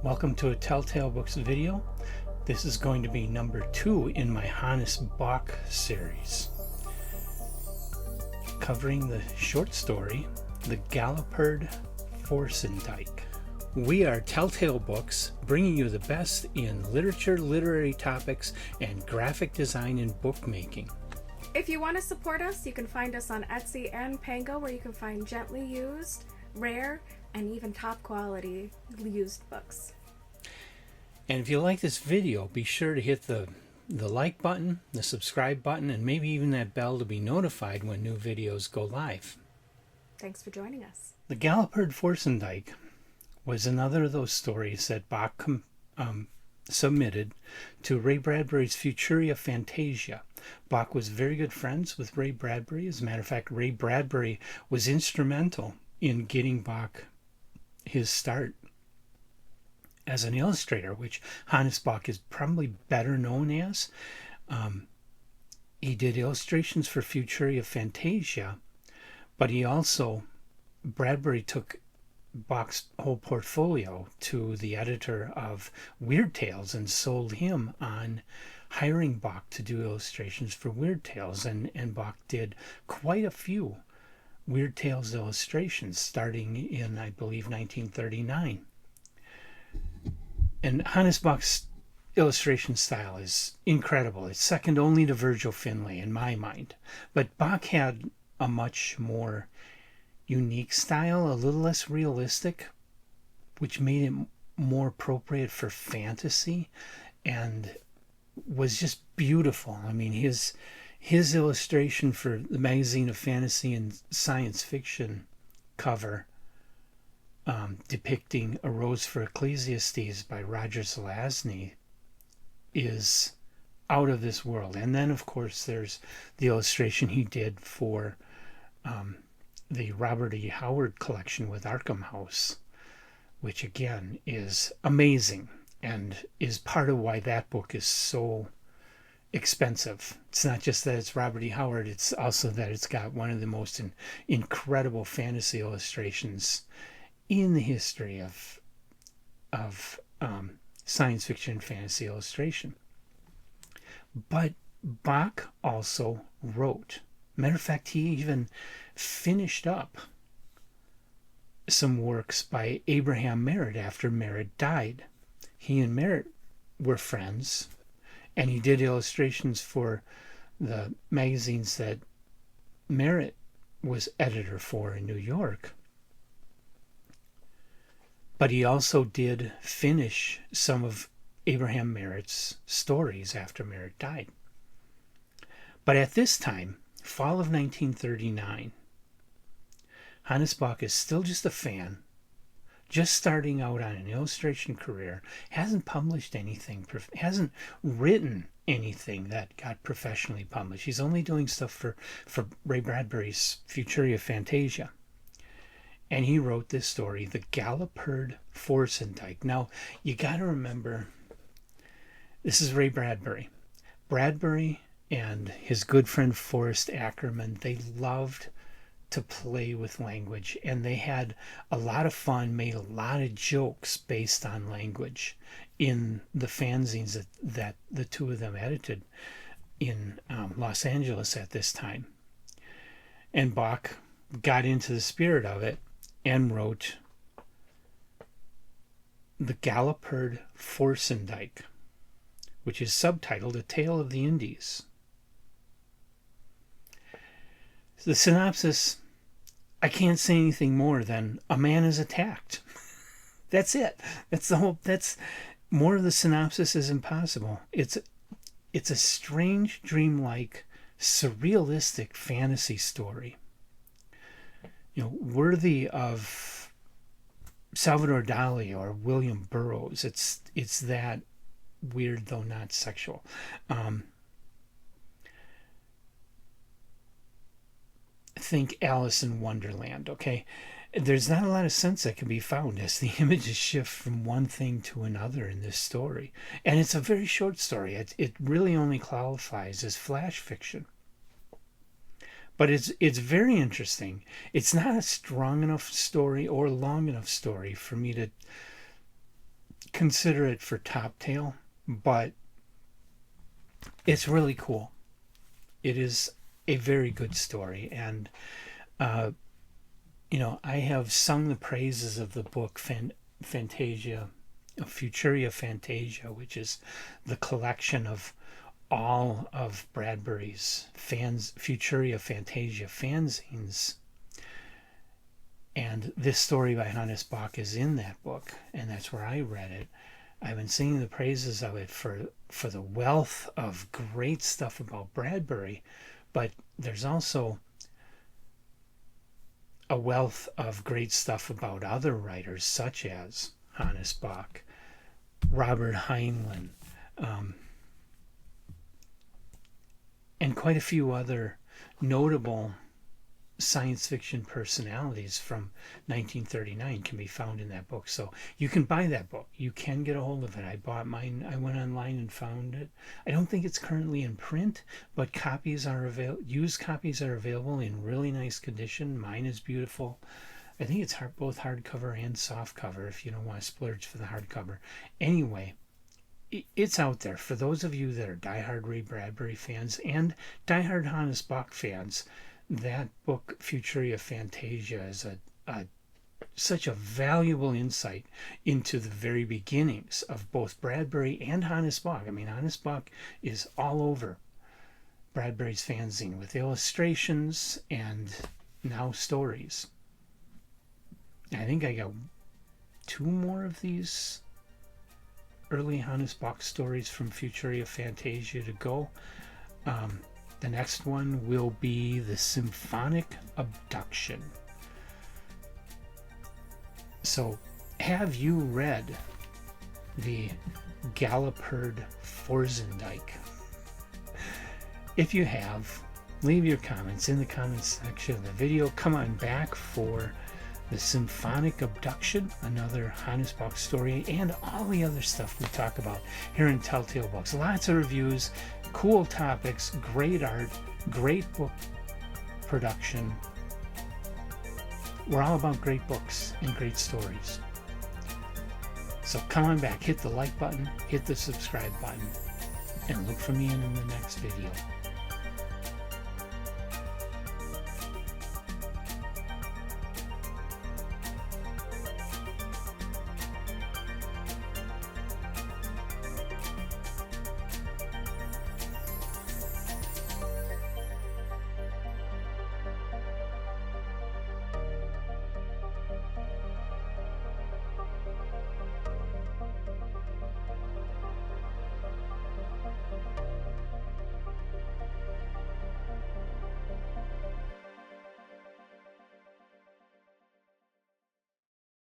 Welcome to a Telltale Books video. This is going to be number 2 in my Hannes Bok series, covering the short story, The Galapurred Forsendyke. We are Telltale Books, bringing you the best in literature, literary topics, and graphic design and bookmaking. If you want to support us, you can find us on Etsy and Pango, where you can find gently used, rare, and even top quality used books. And if you like this video, be sure to hit the like button, the subscribe button, and maybe even that bell to be notified when new videos go live. Thanks for joining us. The Galapurred Forsendyke was another of those stories that Bok submitted to Ray Bradbury's Futuria Fantasia. Bok was very good friends with Ray Bradbury. As a matter of fact, Ray Bradbury was instrumental in getting Bok his start as an illustrator, which Hannes Bok is probably better known as. He did illustrations for Futuria Fantasia, but he also, Bradbury took Bok's whole portfolio to the editor of Weird Tales and sold him on hiring Bok to do illustrations for Weird Tales, and Bok did quite a few Weird Tales illustrations starting in, I believe, 1939. And Hannes Bok's illustration style is incredible. It's second only to Virgil Finlay in my mind. But Bok had a much more unique style, a little less realistic, which made it more appropriate for fantasy and was just beautiful. I mean, his illustration for the Magazine of Fantasy and Science Fiction cover depicting A Rose for Ecclesiastes by Roger Zelazny is out of this world. And then, of course, there's the illustration he did for the Robert E. Howard collection with Arkham House, which again is amazing and is part of why that book is so expensive. It's not just that it's Robert E. Howard, it's also that it's got one of the most incredible fantasy illustrations in the history of science fiction and fantasy illustration. But Bok also wrote. Matter of fact, he even finished up some works by Abraham Merritt after Merritt died. He and Merritt were friends, and he did illustrations for the magazines that Merritt was editor for in New York. But he also did finish some of Abraham Merritt's stories after Merritt died. But at this time, fall of 1939, Hannes Bok is still just a fan, just starting out on an illustration career, hasn't published anything, hasn't written anything that got professionally published. He's only doing stuff for Ray Bradbury's Futuria Fantasia. And he wrote this story, The Galapurred Forsendyke. Now, you got to remember, this is Ray Bradbury. Bradbury and his good friend Forrest Ackerman, they loved to play with language, and they had a lot of fun, made a lot of jokes based on language in the fanzines that the two of them edited in Los Angeles at this time. And Bok got into the spirit of it and wrote The Galapurred Forsendyke, which is subtitled A Tale of the Indies. The synopsis, I can't say anything more than a man is attacked. That's it. That's the whole, that's, more of the synopsis is impossible. It's a strange, dreamlike, surrealistic fantasy story, worthy of Salvador Dali or William Burroughs. It's that weird, though not sexual. Think Alice in Wonderland, okay? There's not a lot of sense that can be found as the images shift from one thing to another in this story. And it's a very short story. It really only qualifies as flash fiction. But it's very interesting. It's not a strong enough story or long enough story for me to consider it for top tail, but it's really cool. It is a very good story, and I have sung the praises of the book Fantasia, Futuria Fantasia, which is the collection of all of Bradbury's Futuria Fantasia fanzines. And this story by Hannes Bach is in that book, and that's where I read it. I've been singing the praises of it for the wealth of great stuff about Bradbury, but there's also a wealth of great stuff about other writers such as Hannes Bach, Robert Heinlein, and quite a few other notable science fiction personalities from 1939 can be found in that book. So you can buy that book. You can get a hold of it. I bought mine. I went online and found it. I don't think it's currently in print, but copies are used copies are available in really nice condition. Mine is beautiful. I think it's both hardcover and softcover if you don't want to splurge for the hardcover. Anyway, it's out there. For those of you that are diehard Ray Bradbury fans and diehard Hannes Bach fans, that book, Futuria Fantasia, is such a valuable insight into the very beginnings of both Bradbury and Hannes Bach. I mean, Hannes Bach is all over Bradbury's fanzine with illustrations and now stories. I think I got 2 more of these early Hannes Bach stories from Futuria Fantasia to go. The next one will be the Symphonic Abduction. So, have you read the Galapurred Forsendyke? If you have, leave your comments in the comments section of the video. Come on back for the Symphonic Abduction, another Hannes Bach story, and all the other stuff we talk about here in Telltale Books. Lots of reviews, cool topics, great art, great book production. We're all about great books and great stories. So come on back, hit the like button, hit the subscribe button, and look for me in the next video.